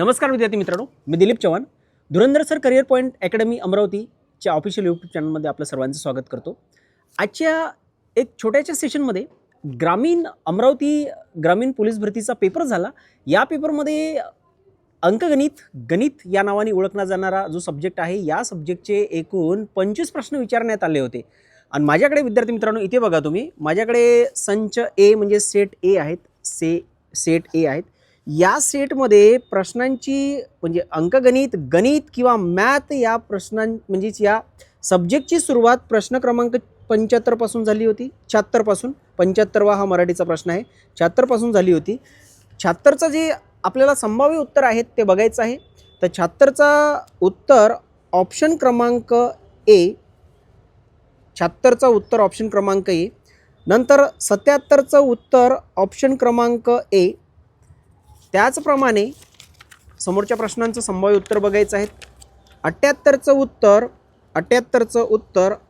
नमस्कार विद्यार्थी मित्रांनो, मी दिलीप चव्हाण. धुरंधर सर करिअर पॉईंट अकॅडमी अमरावतीच्या ऑफिशियल यूट्यूब चॅनलमध्ये आपलं सर्वांचं स्वागत करतो. आजच्या एक छोट्याशा सेशनमध्ये अमरावती ग्रामीण पोलीस भरतीचा पेपर झाला. या पेपरमध्ये अंकगणित, गणित या नावाने ओळखला जाणारा जो सब्जेक्ट आहे, या सब्जेक्टचे एकूण 25 प्रश्न विचारण्यात आले होते. आणि माझ्याकडे विद्यार्थी मित्रांनो इथे बघा तुम्ही, माझ्याकडे संच ए म्हणजे सेट ए आहेत, सेट ए आहेत. या सेटमध्ये प्रश्नांची म्हणजे अंकगणित, गणित किंवा मॅथ या म्हणजेच या सब्जेक्टची सुरुवात प्रश्न क्रमांक 75 पासून झाली होती. 76 पासून, 75वा हा मराठीचा प्रश्न आहे, 76 पासून झाली होती. 76चं जे आपल्याला संभाव्य उत्तर आहेत ते बघायचं आहे. तर 76चा उत्तर ऑप्शन क्रमांक ए, 76चं उत्तर ऑप्शन क्रमांक ए. नंतर 77चं उत्तर ऑप्शन क्रमांक ए. त्याचप्रमाणे समोरच्या प्रश्नांचं संभाव्य उत्तर बघायचं आहे. 78चं उत्तर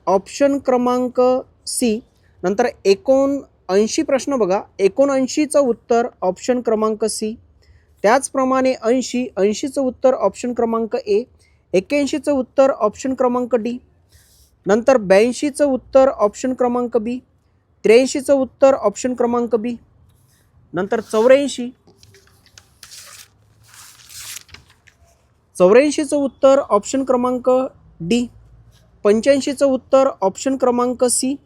ऑप्शन क्रमांक सी. नंतर 79 प्रश्न बघा, 79चं उत्तर ऑप्शन क्रमांक सी. त्याचप्रमाणे 80चं उत्तर ऑप्शन क्रमांक ए. 81चं उत्तर ऑप्शन क्रमांक डी. नंतर 82चं उत्तर ऑप्शन क्रमांक बी. 83चं उत्तर ऑप्शन क्रमांक बी. नंतर 84चं उत्तर ऑप्शन क्रमांक डी. 85चं उत्तर ऑप्शन क्रमांक सी.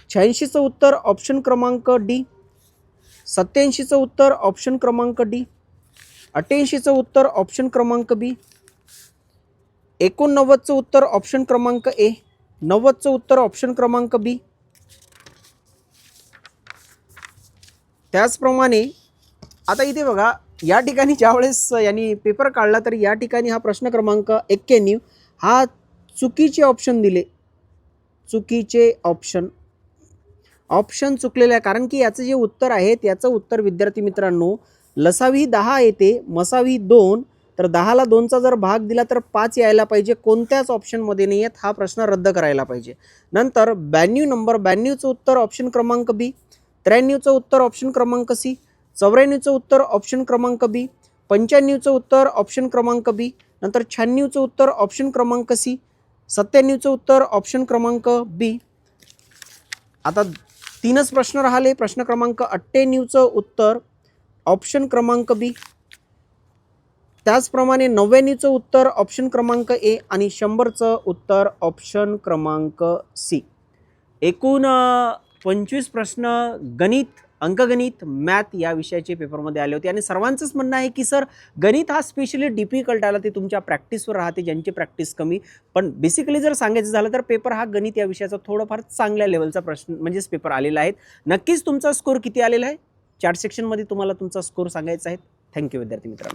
86चं उत्तर ऑप्शन क्रमांक डी. 87चं उत्तर ऑप्शन क्रमांक डी. 88चं उत्तर ऑप्शन क्रमांक बी. 89चं उत्तर ऑप्शन क्रमांक ए. 90चं उत्तर ऑप्शन क्रमांक बी. त्याचप्रमाणे आता इथे बघा, या ठिकाणी ज्यावेळेस यांनी पेपर काढला तर या ठिकाणी हा प्रश्न क्रमांक 91 हा चुकीचे ऑप्शन दिले. चुकीचे ऑप्शन चुकलेलं आहे. कारण की याचं जे उत्तर आहे त्याचं उत्तर विद्यार्थी मित्रांनो, लसावी 10 येते, मसावी 2. तर 10ला 2चा जर भाग दिला तर 5 यायला पाहिजे. कोणत्याच ऑप्शनमध्ये नाही आहेत. हा प्रश्न रद्द करायला पाहिजे. नंतर 92चं उत्तर ऑप्शन क्रमांक बी. 93चं उत्तर ऑप्शन क्रमांक सी. 94चं उत्तर ऑप्शन क्रमांक बी. 95चं उत्तर ऑप्शन क्रमांक बी. नंतर 96चं उत्तर ऑप्शन क्रमांक सी. 97चं उत्तर ऑप्शन क्रमांक बी. आता 3च प्रश्न राहिले. प्रश्न क्रमांक 98चं उत्तर ऑप्शन क्रमांक बी. त्याचप्रमाणे 99चं उत्तर ऑप्शन क्रमांक ए आणि 100चं उत्तर ऑप्शन क्रमांक सी. एकूण 25 प्रश्न गणित, अंकगणित, मॅथ या विषयाचे पेपरमध्ये आले होते. आणि सर्वांचंच म्हणणं आहे की सर गणित हा स्पेशली डिफिकल्ट आला, ते तुमच्या प्रॅक्टिसवर राहते, ज्यांची प्रॅक्टिस कमी. पण बेसिकली जर सांगायचं झालं तर पेपर हा गणित या विषयाचा थोडंफार चांगल्या लेवलचा प्रश्न म्हणजेच पेपर आलेला आहे. नक्कीच तुमचा स्कोर किती आलेला आहे, चॅट सेक्शनमध्ये तुम्हाला तुमचा स्कोर सांगायचा आहे. थँक्यू विद्यार्थी मित्रांनो.